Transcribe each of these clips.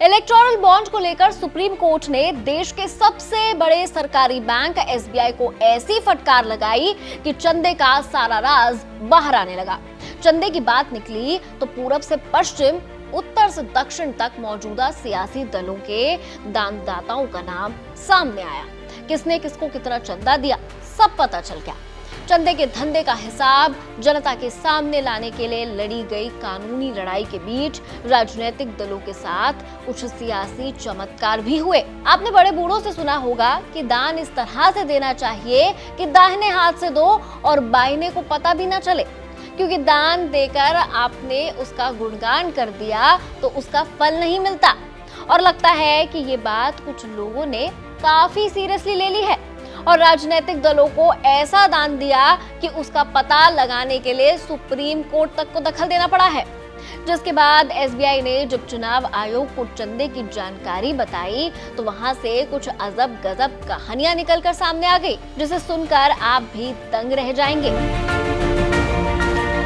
Electoral bond को लेकर supreme court ने देश के सबसे बड़े सरकारी बैंक एसबीआई को ऐसी फटकार लगाई कि चंदे का सारा राज बाहर आने लगा। चंदे की बात निकली तो पूरब से पश्चिम, उत्तर से दक्षिण तक मौजूदा सियासी दलों के दानदाताओं का नाम सामने आया। किसने किसको कितना चंदा दिया, सब पता चल गया। चंदे के धंधे का हिसाब जनता के सामने लाने के लिए लड़ी गई कानूनी लड़ाई के बीच राजनीतिक दलों के साथ कुछ सियासी चमत्कार भी हुए। आपने बड़े बूढ़ों से सुना होगा कि दान इस तरह से देना चाहिए कि दाहिने हाथ से दो और बाइने को पता भी ना चले, क्योंकि दान देकर आपने उसका गुणगान कर दिया तो उसका फल नहीं मिलता। और लगता है कि ये बात कुछ लोगों ने काफी सीरियसली ले ली है और राजनीतिक दलों को ऐसा दान दिया कि उसका पता लगाने के लिए सुप्रीम कोर्ट तक को दखल देना पड़ा है। जिसके बाद एसबीआई ने जब चुनाव आयोग को चंदे की जानकारी बताई तो वहां से कुछ अजब गजब कहानियां निकलकर सामने आ गई, जिसे सुनकर आप भी दंग रह जाएंगे।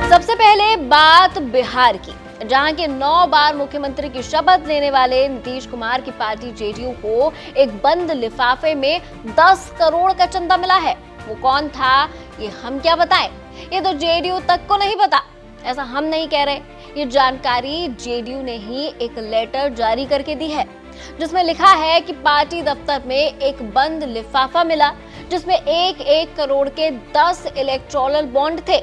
सबसे पहले बात बिहार की, जहां के 9 बार मुख्यमंत्री की शपथ लेने वाले नीतीश कुमार की पार्टी जेडीयू को एक बंद लिफाफे में 10 करोड़ का चंदा मिला है। वो कौन था ये हम क्या बताएं, ये तो जेडीयू तक को नहीं पता। ऐसा हम नहीं कह रहे, ये जानकारी जेडीयू ने ही एक लेटर जारी करके दी है, जिसमें लिखा है कि पार्टी दफ्तर में एक बंद लिफाफा मिला जिसमें 1-1 करोड़ के 10 इलेक्टोरल बॉन्ड थे,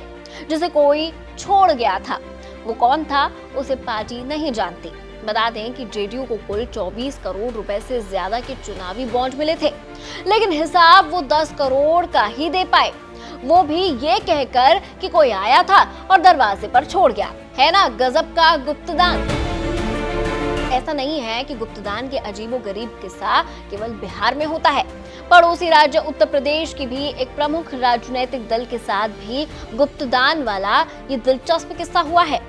जिसे कोई छोड़ गया था। वो कौन था उसे पार्टी नहीं जानती। बता दें कि जेडीयू को कुल 24 करोड़ रुपए से ज्यादा के चुनावी बॉन्ड मिले थे, लेकिन हिसाब वो 10 करोड़ का ही दे पाए, वो भी ये कहकर कि कोई आया था और दरवाजे पर छोड़ गया। है ना गजब का गुप्तदान। ऐसा नहीं है कि गुप्तदान के अजीबोगरीब किस्सा केवल बिहार में होता है। पड़ोसी राज्य उत्तर प्रदेश की भी एक प्रमुख राजनीतिक दल के साथ भी गुप्तदान वाला ये दिलचस्प किस्सा हुआ है।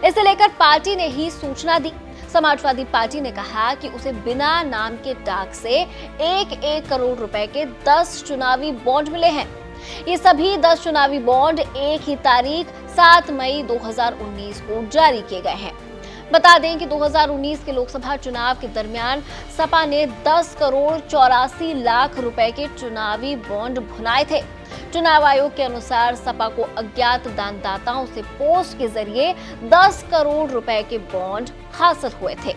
इसे लेकर पार्टी ने ही सूचना दी। समाजवादी पार्टी ने कहा कि उसे बिना नाम के डाक से 1-1 करोड़ रुपए के 10 चुनावी बॉन्ड मिले हैं। ये सभी 10 चुनावी बॉन्ड एक ही तारीख 7 मई 2019 को जारी किए गए हैं। बता दें कि 2019 के लोकसभा चुनाव के दरमियान सपा ने 10 करोड़ 84 लाख रुपए के चुनावी बॉन्ड भुनाए थे। चुनाव आयोग के अनुसार सपा को अज्ञात दानदाताओं से पोस्ट के जरिए 10 करोड़ रुपए के बॉन्ड हासिल हुए थे।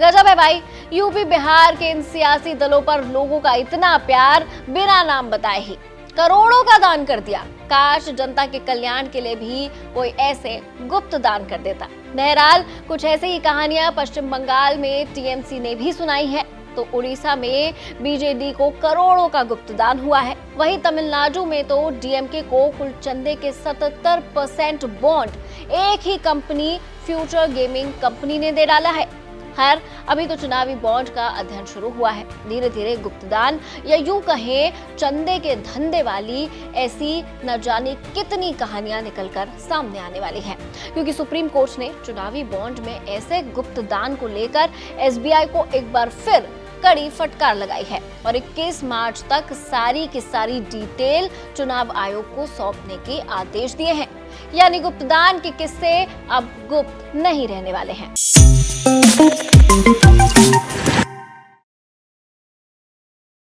गजब है भाई, यूपी बिहार के इन सियासी दलों पर लोगों का इतना प्यार बिना नाम बताए ही करोड़ों का दान कर दिया। काश जनता के कल्याण के लिए भी कोई ऐसे गुप्त दान कर देता। बहरहाल कुछ ऐसे ही कहानियां पश्चिम बंगाल में टीएमसी ने भी सुनाई है, तो उड़ीसा में बीजेडी को करोड़ों का गुप्त दान हुआ है। वहीं तमिलनाडु में तो डीएमके को कुल चंदे के 77% बॉन्ड एक ही कंपनी फ्यूचर गेमिंग कंपनी ने दे डाला है। खैर अभी तो चुनावी बॉन्ड का अध्ययन शुरू हुआ है। धीरे धीरे गुप्तदान या यूं कहें चंदे के धंधे वाली ऐसी न जाने कितनी कहानियां निकलकर सामने आने वाली हैं, क्योंकि सुप्रीम कोर्ट ने चुनावी बॉन्ड में ऐसे गुप्तदान को लेकर एसबीआई को एक बार फिर कड़ी फटकार लगाई है और 21 मार्च तक सारी की सारी डिटेल चुनाव आयोग को सौंपने के आदेश दिए हैं। यानी गुप्तदान के किस्से अब गुप्त नहीं रहने वाले हैं।